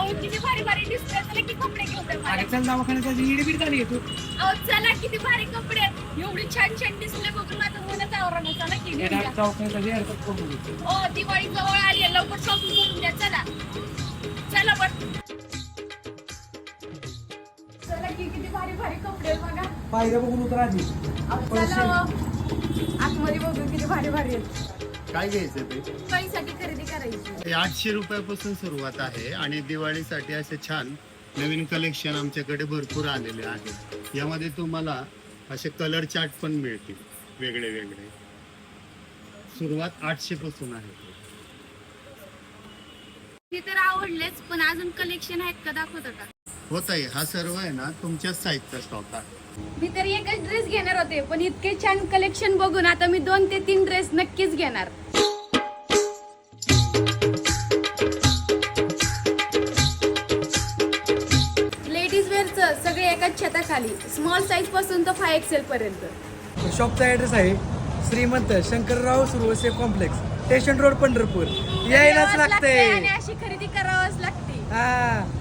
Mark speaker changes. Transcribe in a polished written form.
Speaker 1: अहो किती भारी भारी डिस्प्ले चला की कपडे घेऊन द्या मला.
Speaker 2: अरे चल दवाखान्यात इडबीड झाली आहे तू.
Speaker 1: अहो चला किती भारी कपडे आहेत. एवढी छान छान डिस्प्ले बघून माझं मनच आवरणं. चला की घेऊन द्या.
Speaker 2: दवाखान्यात हेअरकट करून घेतो.
Speaker 1: ओ दिवाळी जवळ आली आहे, लवकर शॉपिंग करून द्या. चला चला पण चला की किती भारी भारी कपडे आहेत बघा.
Speaker 2: पायऱ्या बघून उतर आधी.
Speaker 1: अहो, चला आतमध्ये बघू किती भारी भारी आहेत.
Speaker 3: काय घ्यायचं ते
Speaker 1: दिवाळीसाठी खरेदी करायची.
Speaker 3: 800 रुपयापासून सुरुवात आहे आणि दिवाळीसाठी असे छान नवीन कलेक्शन आमच्याकडे भरपूर आलेले आहेत. यामध्ये तुम्हाला असे कलर चार्ट पण मिळतील वेगळे वेगळे. सुरुवात 800 पासून आहे.
Speaker 1: ते तर आवडलेच, पण अजून कलेक्शन आहेत का दाखवता का?
Speaker 3: होत आहे. हा सर्व आहे ना तुमच्याच साईजचा स्टॉक आहे.
Speaker 1: मी तर एकच ड्रेस घेणार होते, पण इतके छान कलेक्शन बघून आता मी 2 ते 3 ड्रेस नक्कीच घेणार. लेडीज वेअरचं सगळे एकाच छताखाली, स्मॉल साईज पासून तर 5XL पर्यंत.
Speaker 2: शॉपचा ऍड्रेस आहे Shrimant Shankarrao Surwase complex, station road, Pandharpur. यायलाच लागते.
Speaker 1: आणि अशी खरेदी करावंच लागते.
Speaker 2: हा.